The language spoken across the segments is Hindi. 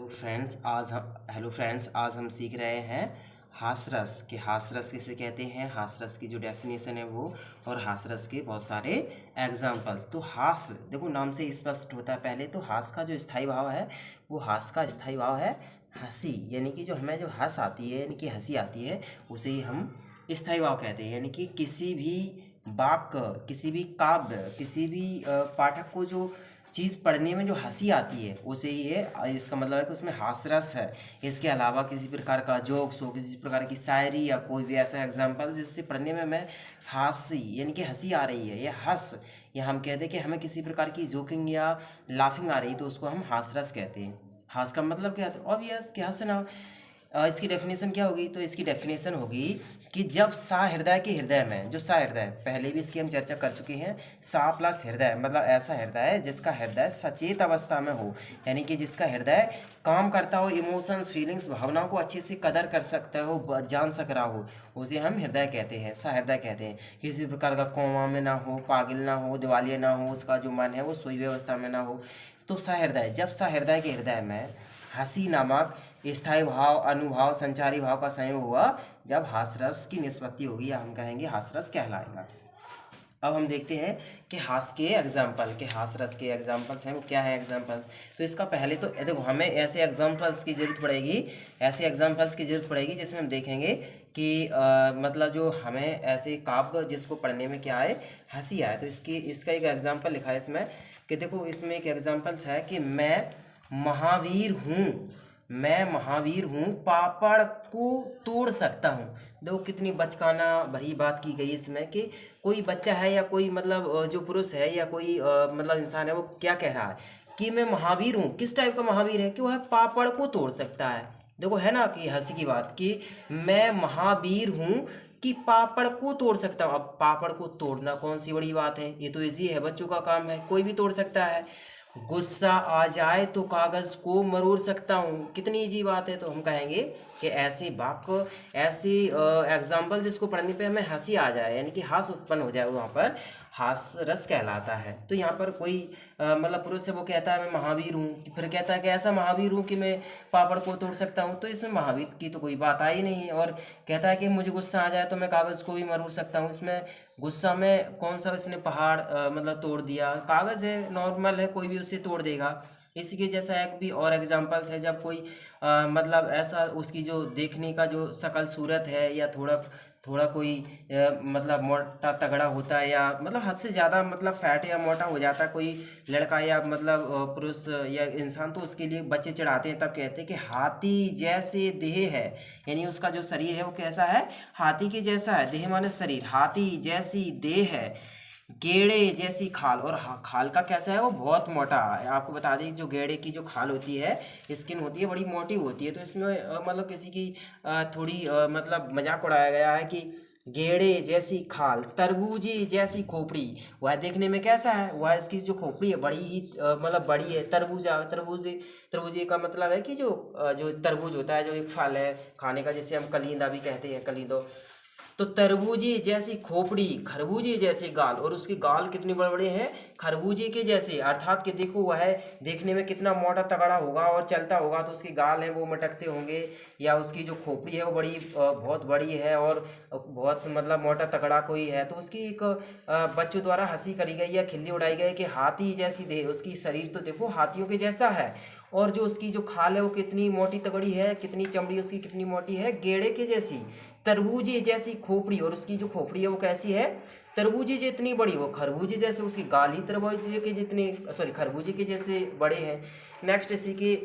हेलो फ्रेंड्स, आज हम सीख रहे हैं हासरस कि हासरस किसे कहते हैं, हासरस की जो डेफिनेशन है वो, और हासरस के बहुत सारे एग्जाम्पल्स। तो हास देखो नाम से स्पष्ट होता है। पहले तो हास का जो स्थायी भाव है वो हास का स्थायी भाव है हंसी, यानी कि जो हमें जो हंस आती है यानी कि हंसी आती है उसे ही हम स्थायी भाव कहते हैं। यानी कि किसी भी वाक्य, किसी भी काव्य, किसी भी पाठक को जो चीज़ पढ़ने में जो हंसी आती है उसे ही है, इसका मतलब है कि उसमें हास्यरस है। इसके अलावा किसी प्रकार का जोक्स हो, किसी प्रकार की शायरी या कोई भी ऐसा एग्जाम्पल जिससे पढ़ने में हमें हंसी यानी कि हंसी आ रही है, या हंस, या हम कहते हैं कि हमें किसी प्रकार की जोकिंग या लाफिंग आ रही है तो उसको हम हास्यरस कहते हैं। हास का मतलब क्या है? ऑब्वियस कि हंसना। इसकी डेफिनेशन क्या होगी? तो इसकी डेफिनेशन होगी कि जब सा हृदय के हृदय में, जो सा हृदय पहले भी इसकी हम चर्चा कर चुके हैं, सा प्लस हृदय मतलब ऐसा हृदय जिसका हृदय सचेत अवस्था में हो, यानी कि जिसका हृदय काम करता हो, इमोशंस, फीलिंग्स, भावनाओं को अच्छे से कदर कर सकता हो, जान सक रहा हो, उसे हम हृदय कहते हैं, सा हृदय कहते हैं। किसी प्रकार का कोमा में ना हो, पागल ना हो, दिवालिया ना हो, उसका जो मन है वो सोई हुई अवस्था में ना हो, तो सा हृदय। जब सा हृदय के हृदय में हंसी नामक स्थायी भाव, अनुभाव, संचारी भाव का संयोग हुआ, जब हासरस की निष्पत्ति होगी या हम कहेंगे हासरस कहलाएगा। अब हम देखते हैं कि हास के एग्जाम्पल, के हासरस के एग्जाम्पल्स हैं वो क्या है एग्जाम्पल्स। तो इसका पहले तो देखो हमें ऐसे एग्जाम्पल्स की ज़रूरत पड़ेगी, ऐसे एग्जाम्पल्स की ज़रूरत पड़ेगी जिसमें हम देखेंगे कि मतलब जो हमें ऐसे काव्य जिसको पढ़ने में क्या आए, हंसी आए। तो इसका एक एग्जाम्पल लिखा है इसमें कि देखो इसमें एक एग्जाम्पल्स है कि मैं महावीर हूँ, पापड़ को तोड़ सकता हूँ। देखो कितनी बचकाना भरी बात की गई इसमें कि कोई बच्चा है या कोई मतलब जो पुरुष है या कोई मतलब इंसान है वो क्या कह रहा है कि मैं महावीर हूँ। किस टाइप का महावीर है? कि वो है पापड़ को तोड़ सकता है। देखो है ना कि हंसी की बात कि मैं महावीर हूँ कि पापड़ को तोड़ सकता हूँ। अब पापड़ को तोड़ना कौन सी बड़ी बात है, ये तो इजी है, बच्चों का काम है, कोई भी तोड़ सकता है। गुस्सा आ जाए तो कागज को मरोड़ सकता हूँ, कितनी इजी बात है। तो हम कहेंगे कि ऐसे वाक्य, ऐसे एग्जाम्पल जिसको पढ़ने पे हमें हंसी आ जाए, यानी कि हास उत्पन्न हो जाए, वहाँ पर हास रस कहलाता है। तो यहाँ पर कोई मतलब पुरुष है वो कहता है मैं महावीर हूँ, फिर कहता है कि ऐसा महावीर हूँ कि मैं पापड़ को तोड़ सकता हूँ, तो इसमें महावीर की तो कोई बात आई नहीं। और कहता है कि मुझे गुस्सा आ जाए तो मैं कागज़ को भी मरोड़ सकता हूँ, इसमें गुस्सा में कौन सा इसने पहाड़ मतलब तोड़ दिया? कागज़ है, नॉर्मल है, कोई भी उसे तोड़ देगा। इसी के जैसा एक भी और एग्जांपल्स है, जब कोई मतलब ऐसा उसकी जो देखने का जो शकल सूरत है या थोड़ा थोड़ा कोई मतलब मोटा तगड़ा होता है, या मतलब हद से ज़्यादा मतलब फैट या मोटा हो जाता है कोई लड़का या मतलब पुरुष या इंसान, तो उसके लिए बच्चे चढ़ाते हैं, तब कहते हैं कि हाथी जैसे देह है, यानी उसका जो शरीर है वो कैसा है? हाथी के जैसा है। देह माने शरीर, हाथी जैसी देह है, गेड़े जैसी खाल। और खाल का कैसा है? वो बहुत मोटा है। आपको बता दें जो गेड़े की जो खाल होती है, स्किन होती है, बड़ी मोटी होती है। तो इसमें मतलब किसी की थोड़ी मतलब मजाक उड़ाया गया है कि गेड़े जैसी खाल, तरबूजी जैसी खोपड़ी। वह देखने में कैसा है? वह इसकी जो खोपड़ी है बड़ी ही मतलब बड़ी है। तरबूजा, तरबूजे, तरबूजे का मतलब है कि जो तरबूज होता है, जो एक फल है खाने का, जिसे हम कलिंदा भी कहते हैं, कलिंदो। तो तरबूजी जैसी खोपड़ी, खरबूजे जैसे गाल, और उसके गाल कितने बड़े बड़े हैं? खरबूजे के जैसे। अर्थात कि देखो वह देखने में कितना मोटा तगड़ा होगा और चलता होगा तो उसके गाल हैं वो मटकते होंगे, या उसकी जो खोपड़ी है वो बड़ी बहुत बड़ी है और बहुत मतलब मोटा तगड़ा कोई है। तो उसकी एक बच्चों द्वारा हंसी करी गई या खिल्ली उड़ाई गई कि हाथी जैसी देह, उसकी शरीर तो देखो हाथियों के जैसा है, और जो उसकी जो खाल है वो कितनी मोटी तगड़ी है, कितनी चमड़ी उसकी कितनी मोटी है, गेड़े के जैसी। तरबूजे जैसी खोपड़ी, और उसकी जो खोपड़ी है वो कैसी है? तरबूजे जितनी बड़ी, वो खरबूजे जैसे, उसकी गाल ही तरबूजे के जितने, सॉरी खरबूजे के जैसे बड़े हैं। नेक्स्ट इसी की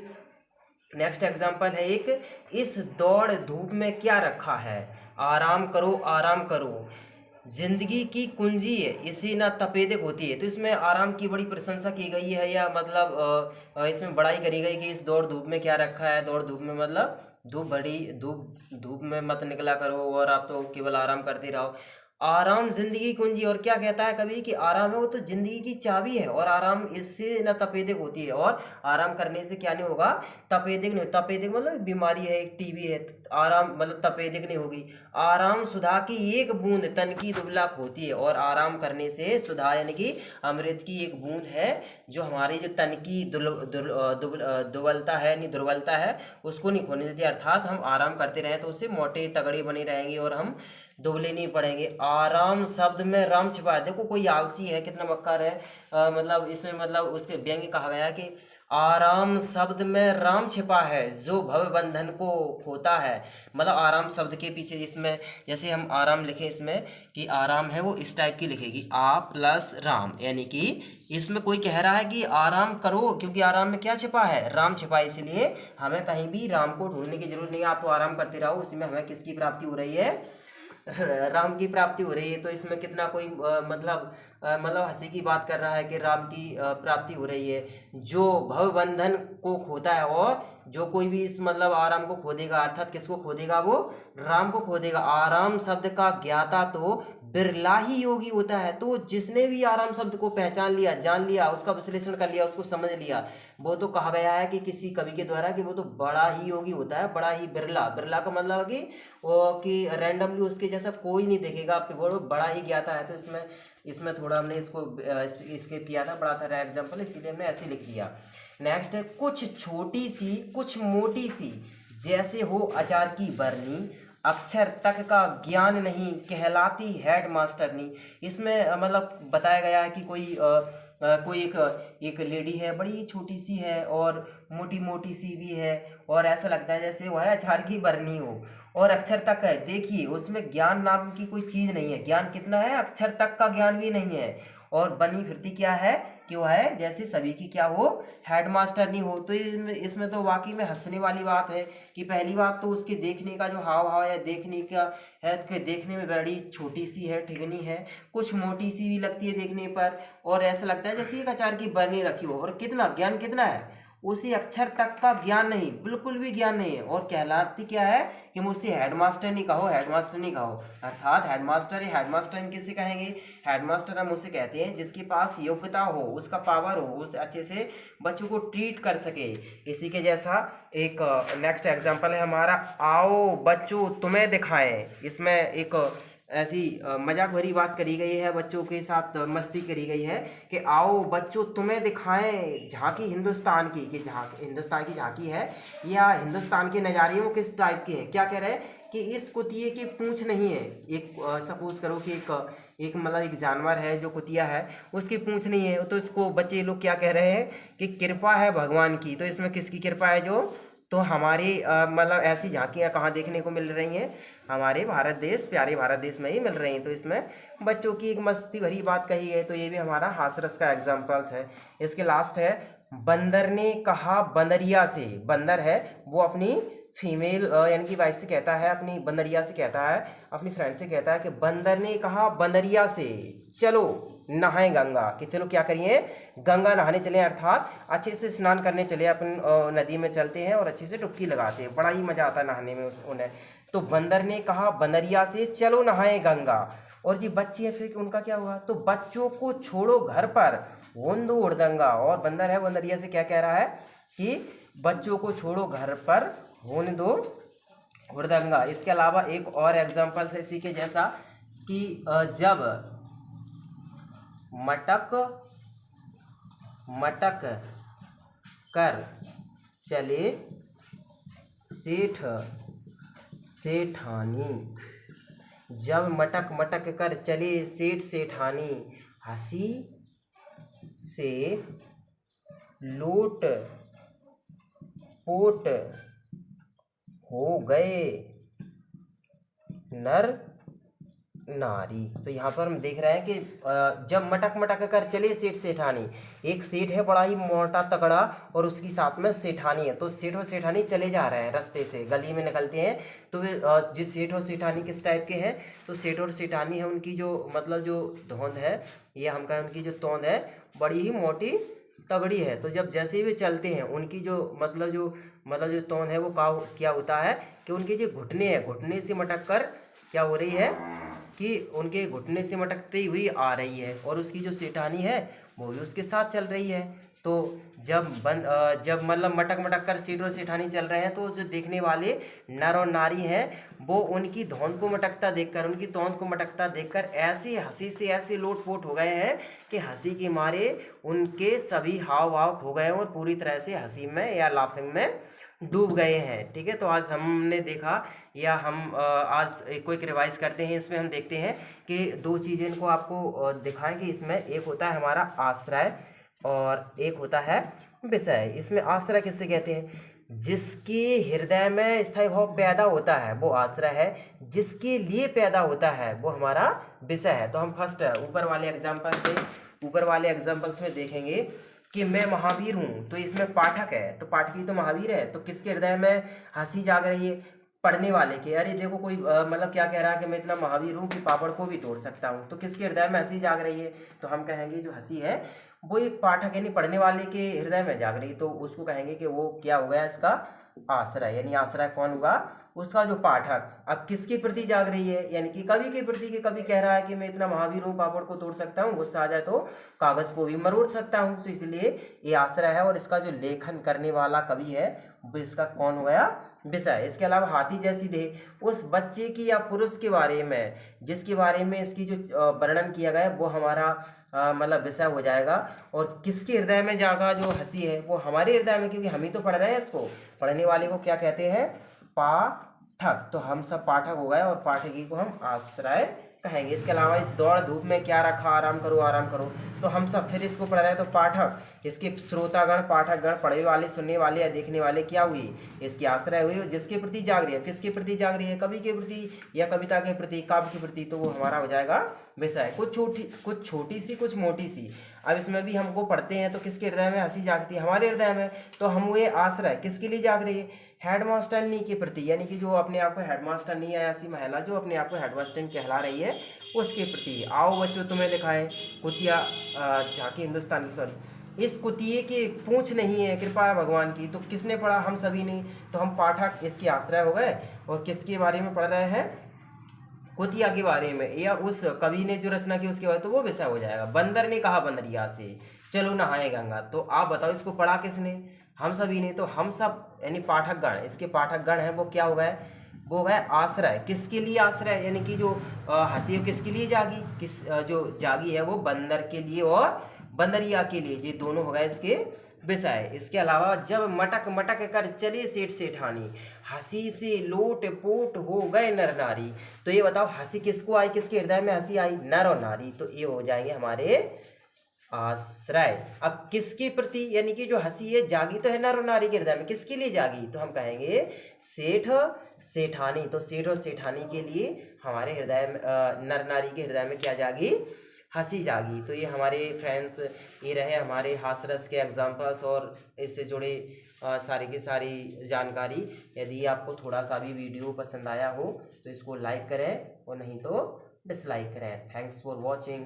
नेक्स्ट एग्जाम्पल है एक, इस दौड़ धूप में क्या रखा है? आराम करो, आराम करो, जिंदगी की कुंजी है, इसी ना तपेदिक होती है। तो इसमें आराम की बड़ी प्रशंसा की गई है, या मतलब इसमें बड़ाई करी गई कि इस दौड़ धूप में क्या रखा है। दौड़ धूप में मतलब धूप बड़ी, धूप धूप में मत निकला करो और आप तो केवल आराम करते रहो। आराम जिंदगी कुंजी। और क्या कहता है कवि कि आराम है वो तो जिंदगी की चाबी है, और आराम इससे न तपेदिक होती है, और आराम करने से क्या नहीं होगा, तपेदिक नहीं। तपेदिक मतलब बीमारी है, एक टीबी है, तो आराम मतलब तपेदिक नहीं होगी। आराम सुधा की एक बूंद तन की दुबला होती है, और आराम करने से सुधा यानी कि अमृत की एक बूंद है जो हमारी जो तन की दुर्बलता है, नहीं दुर्बलता है, उसको नहीं खोने देती। अर्थात हम आराम करते रहें तो उससे मोटे तगड़े बने रहेंगे और हम दुबले नहीं पड़ेंगे। आराम शब्द में राम छिपा है। देखो कोई आलसी है, कितना मक्कार है, मतलब इसमें मतलब उसके व्यंग्य कहा गया कि आराम शब्द में राम छिपा है जो भव बंधन को खोता है। मतलब आराम शब्द के पीछे इसमें जैसे हम आराम लिखें इसमें कि आराम है वो इस टाइप की लिखेगी आ प्लस राम, यानी कि इसमें कोई कह रहा है कि आराम करो, क्योंकि आराम में क्या छिपा है, राम छिपा है, इसलिए हमें कहीं भी राम को ढूंढने की जरूरत नहीं है। आप तो आराम करते रहो, उसी में हमें किसकी प्राप्ति हो रही है, राम की प्राप्ति हो रही है। तो इसमें कितना कोई मतलब हंसी की बात कर रहा है कि राम की प्राप्ति हो रही है। जो भव बंधन को खोता है, और जो कोई भी इस मतलब आराम को खो देगा, अर्थात किसको खो देगा, वो राम को खो देगा। आराम शब्द का ज्ञाता तो बिरला ही योगी होता है। तो जिसने भी आराम शब्द को पहचान लिया, जान लिया, उसका विश्लेषण कर लिया, उसको समझ लिया, वो तो कहा गया है कि किसी कवि के द्वारा कि वो तो बड़ा ही योगी होता है, बड़ा ही बिरला। बिरला का मतलब है कि वो कि रैंडमली उसके जैसा कोई नहीं देखेगा, वो बड़ा ही ज्ञाता है। तो इसमें इसमें थोड़ा हमने इसको स्किप किया था, बड़ा था एग्जाम्पल, इसीलिए हमने ऐसे लिख दिया। नेक्स्ट है कुछ छोटी सी कुछ मोटी सी जैसे हो अचार की बरनी, अक्षर तक का ज्ञान नहीं कहलाती हेड मास्टरनी। इसमें मतलब बताया गया है कि कोई एक लेडी है, बड़ी छोटी सी है और मोटी मोटी सी भी है, और ऐसा लगता है जैसे वह अचार की बरनी हो, और अक्षर तक है। देखिए उसमें ज्ञान नाम की कोई चीज़ नहीं है। ज्ञान कितना है, अक्षर तक का ज्ञान भी नहीं है। और बनी फिरती क्या है कि वह है जैसे सभी की क्या हो, हेडमास्टर नहीं हो। तो इसमें तो वाकई में हंसने वाली बात है कि पहली बात तो उसके देखने का जो हाव भाव है, देखने का है कि देखने में बड़ी छोटी सी है, ठिगनी है, कुछ मोटी सी भी लगती है देखने पर, और ऐसा लगता है जैसे एक अचार की बरनी रखी हो। और कितना ज्ञान कितना है, उसी अक्षर तक का ज्ञान नहीं, बिल्कुल भी ज्ञान नहीं है। और कहलाती क्या है कि मुझसे हेडमास्टर नहीं कहो, हेडमास्टर नहीं कहो। अर्थात हेडमास्टर या हेडमास्टर किसे कहेंगे, हेडमास्टर हम उसे कहते हैं जिसके पास योग्यता हो, उसका पावर हो, उस अच्छे से बच्चों को ट्रीट कर सके। इसी के जैसा एक नेक्स्ट एग्जांपल है हमारा, आओ बच्चों तुम्हें दिखाएं। इसमें एक ऐसी मजाक भरी बात करी गई है, बच्चों के साथ मस्ती करी गई है कि आओ बच्चों तुम्हें दिखाएं झांकी हिंदुस्तान की, कि हिंदुस्तान की झांकी है, या हिंदुस्तान के नज़ारे वो किस टाइप के हैं। क्या कह रहे हैं कि इस कुतिये की पूंछ नहीं है। एक सपोज करो कि एक मतलब एक जानवर है जो कुतिया है, उसकी पूंछ नहीं है, तो इसको बच्चे लोग क्या कह रहे हैं कि कृपा है भगवान की। तो इसमें किसकी कृपा है, जो तो हमारी मतलब ऐसी झांकियाँ कहाँ देखने को मिल रही हैं, हमारे भारत देश, प्यारे भारत देश में ही मिल रही हैं। तो इसमें बच्चों की एक मस्ती भरी बात कही है, तो ये भी हमारा हासरस का एग्जाम्पल्स है। इसके लास्ट है, बंदर ने कहा बंदरिया से। बंदर है वो अपनी फीमेल यानी कि वाइफ से कहता है, अपनी बंदरिया से कहता है, अपनी फ्रेंड से कहता है कि बंदर ने कहा बंदरिया से चलो नहाएं गंगा, कि चलो क्या करिए, गंगा नहाने चले, अर्थात अच्छे से स्नान करने चले, अपन नदी में चलते हैं और अच्छे से डुबकी लगाते हैं, बड़ा ही मज़ा आता है नहाने में उन्हें। तो बंदर ने कहा बंदरिया से चलो नहाएं गंगा। और जी बच्चे हैं, फिर उनका क्या हुआ, तो बच्चों को छोड़ो घर पर होंदो उड़दंगा। और बंदर है बंदरिया से क्या कह रहा है कि बच्चों को छोड़ो घर पर होने दो हुड़दंगा। इसके अलावा एक और एग्जाम्पल है इसी के जैसा कि जब मटक मटक कर चले सेठ सेठानी, जब मटक मटक कर चले सेठ सेठानी, हंसी से लोट पोट हो गए नर नारी। तो यहाँ पर हम देख रहे हैं कि जब मटक मटक कर चले सेठ सेठानी, एक सेठ है बड़ा ही मोटा तगड़ा और उसकी साथ में सेठानी है। तो सेठ और सेठानी चले जा रहे हैं रास्ते से, गली में निकलते हैं। तो वे जिस सेठ और सेठानी किस टाइप के हैं, तो सेठ और सेठानी है उनकी जो मतलब जो धौंध है, ये हम कहें उनकी जो तोंद है बड़ी ही मोटी तगड़ी है। तो जब जैसे ही वे चलते हैं उनकी जो तोंद है वो क्या होता है कि उनके जो घुटने हैं, घुटने से मटक कर क्या हो रही है कि उनके घुटने से मटकती हुई आ रही है और उसकी जो सेठानी है वो भी उसके साथ चल रही है। तो जब मतलब मटक मटक कर सेठ और सेठानी चल रहे हैं तो जो देखने वाले नर और नारी हैं वो उनकी धौन को मटकता देखकर, उनकी तौन को मटकता देखकर ऐसी हंसी से ऐसे लोटपोट हो गए हैं कि हंसी के मारे उनके सभी हाव भाव खो गए और पूरी तरह से हंसी में या लाफिंग में डूब गए हैं। ठीक है, तो आज हमने देखा या हम आज एक क्विक रिवाइज करते हैं। इसमें हम देखते हैं कि दो चीज़ें इनको आपको दिखाएं कि इसमें एक होता है हमारा आश्रय और एक होता है विषय। इसमें आश्रय किससे कहते हैं? जिसके हृदय में स्थायी भाव पैदा होता है वो आश्रय है, जिसके लिए पैदा होता है वो हमारा विषय है। तो हम फर्स्ट ऊपर वाले एग्जाम्पल्स में देखेंगे कि मैं महावीर हूँ, तो इसमें पाठक है, तो पाठकी तो महावीर है, तो किसके हृदय में हंसी जाग रही है? पढ़ने वाले के। अरे देखो कोई मतलब क्या कह रहा है कि मैं इतना महावीर हूँ कि पापड़ को भी तोड़ सकता हूँ, तो किसके हृदय में हंसी जाग रही है? तो हम कहेंगे जो हंसी है वो एक पाठक यानी पढ़ने वाले के हृदय में जाग रही, तो उसको कहेंगे कि वो क्या हो गया, इसका आश्रय। यानी आश्रय कौन हुआ? उसका जो पाठक। अब किसके प्रति जाग रही है? यानी कि कवि के प्रति। कि कवि कह रहा है कि मैं इतना महावीर हूँ, पापड़ को तोड़ सकता हूँ, गुस्सा आ जाए तो कागज को भी मरोड़ सकता हूँ, तो इसलिए ये आश्रय है। और इसका जो लेखन करने वाला कवि है वो इसका कौन हो गया? विषय। इसके अलावा हाथी जैसी देह, उस बच्चे की या पुरुष के बारे में जिसके बारे में इसकी जो वर्णन किया गया है वो हमारा मतलब विषय हो जाएगा। और किसके हृदय में जागा जो हंसी है? वो हमारे हृदय में, क्योंकि हम ही तो पढ़ रहे हैं इसको। पढ़ने वाले को क्या कहते हैं? पाठक। तो हम सब पाठक हो गए और पाठकी को हम आश्रय कहेंगे। इसके अलावा इस दौड़ धूप में क्या रखा, आराम करो आराम करो, तो हम सब फिर इसको पढ़ रहे हैं। तो पाठक, इसके श्रोतागण, पाठकगण, पढ़ने वाले, सुनने वाले या देखने वाले क्या हुई? इसकी आश्रय हुई, जिसके प्रति जाग रही है। किसके प्रति जाग रही है? कवि के प्रति या कविता के प्रति, काव्य के प्रति, तो वो हमारा हो जाएगा विषय। कुछ छोटी सी कुछ मोटी सी। अब इसमें भी हमको पढ़ते हैं तो किसके हृदय में हंसी जागती है? हमारे हृदय में। तो हम हुए आश्रय। किसके लिए जाग रही है? हेडमास्टरनी के प्रति, यानी कि जो अपने आप को हेडमास्टरनी या ऐसी महिला जो अपने आप को हेडमास्टरनी कहला रही है उसके प्रति। आओ बच्चों तुम्हें दिखाएं कुतिया झांकी हिंदुस्तान की, सॉरी, इस कुतिये की पूंछ नहीं है, कृपा है भगवान की। तो किसने पढ़ा? हम सभी ने। तो हम पाठक इसके आश्रय हो गए। और किसके बारे में पढ़ रहे हैं? कुतिया के बारे में, या उस कवि ने जो रचना की उसके बारे में, तो वो विषय हो जाएगा। बंदर ने कहा बंदरिया से चलो नहाए गंगा, तो आप बताओ इसको पढ़ा किसने? हम सभी ने। तो हम सब यानी पाठकगण, इसके पाठकगण हैं वो क्या हो गए? वो हो गए आश्रय। किसके लिए आश्रय? यानी कि जो हंसी किसके लिए जागी? जो जागी है वो बंदर के लिए और बंदरिया के लिए, ये दोनों हो गए इसके विषय। इसके अलावा जब मटक मटक कर चले सेठ सेठानी, हंसी से लोट पोट हो गए नर नारी, तो ये बताओ हंसी किसको आई? किसके हृदय में हंसी आई? नर और नारी। तो ये हो जाएंगे हमारे आश्रय। अब किसके प्रति, यानी कि जो हंसी है जागी तो है नर और नारी के हृदय में, किसके लिए जागी? तो हम कहेंगे सेठ सेठानी। तो सेठ और सेठानी के लिए हमारे हृदय में नर नारी के हृदय में क्या जागी? हंसी जागी। तो ये हमारे फ्रेंड्स, ये रहे हमारे हासरस के एग्जाम्पल्स और इससे जुड़े सारी की सारी जानकारी। यदि आपको थोड़ा सा भी वीडियो पसंद आया हो तो इसको लाइक करें और नहीं तो डिसलाइक करें। Thanks for watching.